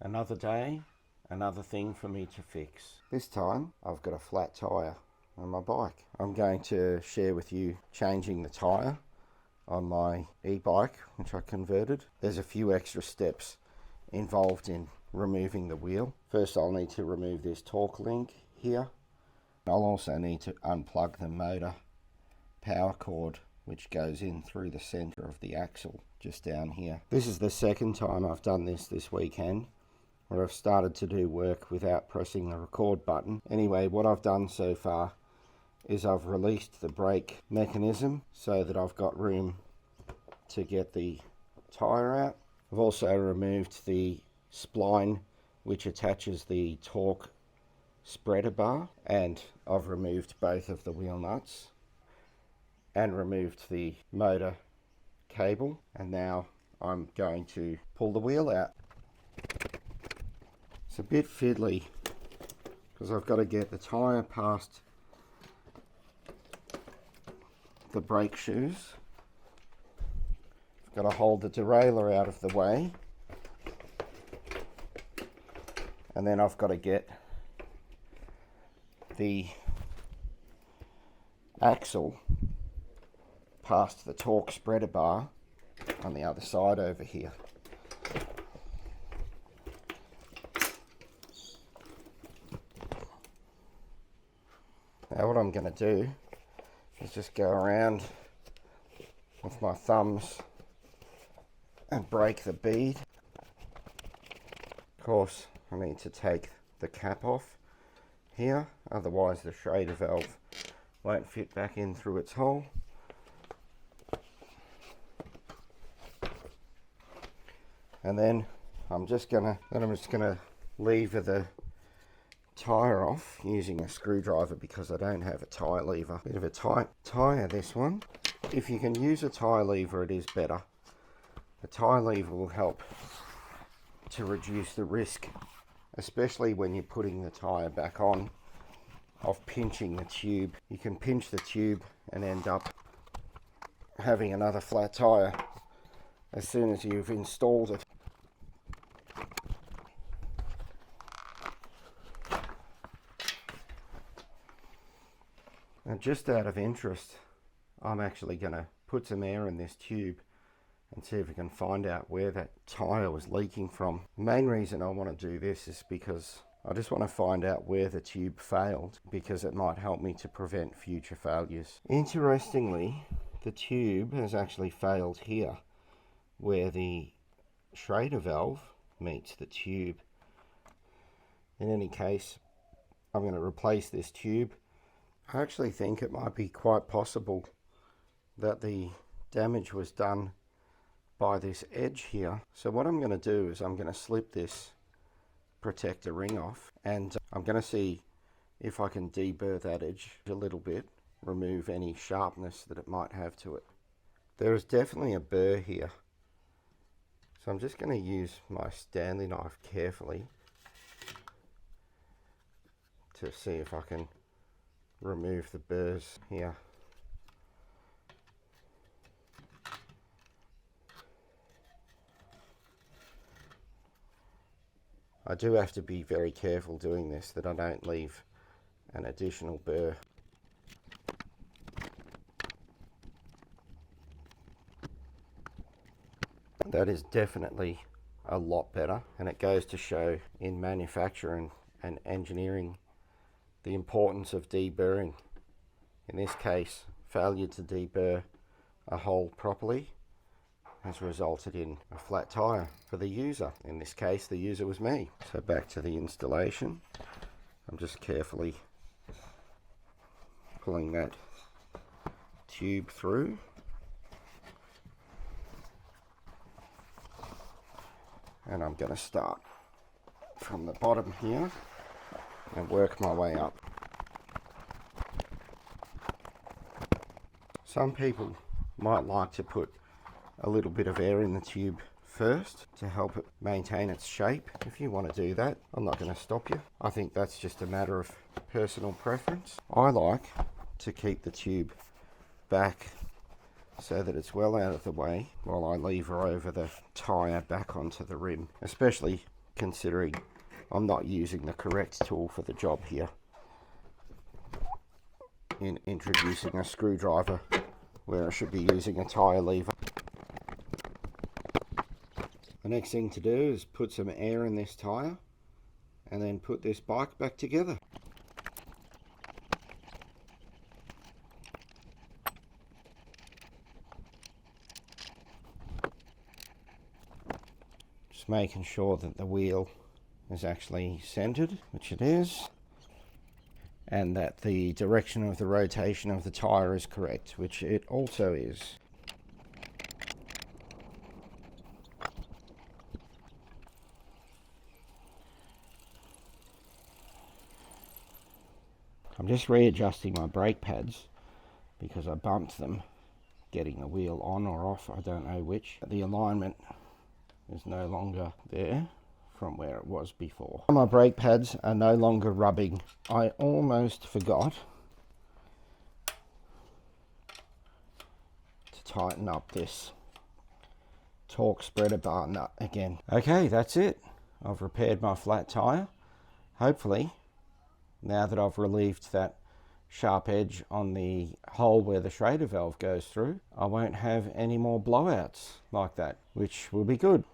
Another day, another thing for me to fix. This time I've got a flat tyre on my bike. I'm going to share with you changing the tyre on my e-bike, which I converted. There's a few extra steps involved in removing the wheel. First I'll need to remove this torque link here. I'll also need to unplug the motor power cord which goes in through the center of the axle just down here. This is the second time I've done this weekend, where I've started to do work without pressing the record button. Anyway, what I've done so far is I've released the brake mechanism so that I've got room to get the tyre out. I've also removed the spline which attaches the torque spreader bar, and I've removed both of the wheel nuts and removed the motor cable, and now I'm going to pull the wheel out. It's a bit fiddly because I've got to get the tyre past the brake shoes. I've got to hold the derailleur out of the way, and then I've got to get the axle past the torque spreader bar on the other side over here. Now what I'm going to do is just go around with my thumbs and break the bead. Of course, I need to take the cap off here, otherwise the Schrader valve won't fit back in through its hole. And then I'm just gonna lever the tyre off using a screwdriver because I don't have a tyre lever. Bit of a tight tyre, this one. If you can use a tyre lever, it is better. A tyre lever will help to reduce the risk, especially when you're putting the tyre back on, of pinching the tube. You can pinch the tube and end up having another flat tyre as soon as you've installed it. And just out of interest, I'm actually going to put some air in this tube and see if we can find out where that tyre was leaking from. The main reason I want to do this is because I just want to find out where the tube failed, because it might help me to prevent future failures. Interestingly, the tube has actually failed here, where the Schrader valve meets the tube. In any case, I'm going to replace this tube. I actually think it might be quite possible that the damage was done by this edge here. So what I'm going to do is I'm going to slip this protector ring off, and I'm going to see if I can deburr that edge a little bit, remove any sharpness that it might have to it. There is definitely a burr here, so I'm just going to use my Stanley knife carefully to see if I can remove the burrs here. I do have to be very careful doing this, that I don't leave an additional burr. That is definitely a lot better, and it goes to show in manufacture and engineering the importance of deburring. In this case, failure to deburr a hole properly has resulted in a flat tyre for the user. In this case, the user was me. So back to the installation. I'm just carefully pulling that tube through. And I'm going to start from the bottom here and work my way up. Some people might like to put a little bit of air in the tube first to help it maintain its shape. If you want to do that, I'm not going to stop you. I think that's just a matter of personal preference. I like to keep the tube back so that it's well out of the way while I lever over the tyre back onto the rim, especially considering I'm not using the correct tool for the job here in introducing a screwdriver where I should be using a tyre lever. The next thing to do is put some air in this tyre and then put this bike back together. Just making sure that the wheel is actually centered, which it is, and that the direction of the rotation of the tyre is correct, which it also is. I'm just readjusting my brake pads because I bumped them getting the wheel on or off, I don't know which. The alignment is no longer there from where it was before. My brake pads are no longer rubbing. I almost forgot to tighten up this torque spreader bar nut again. Okay, that's it. I've repaired my flat tyre. Hopefully, now that I've relieved that sharp edge on the hole where the Schrader valve goes through, I won't have any more blowouts like that, which will be good.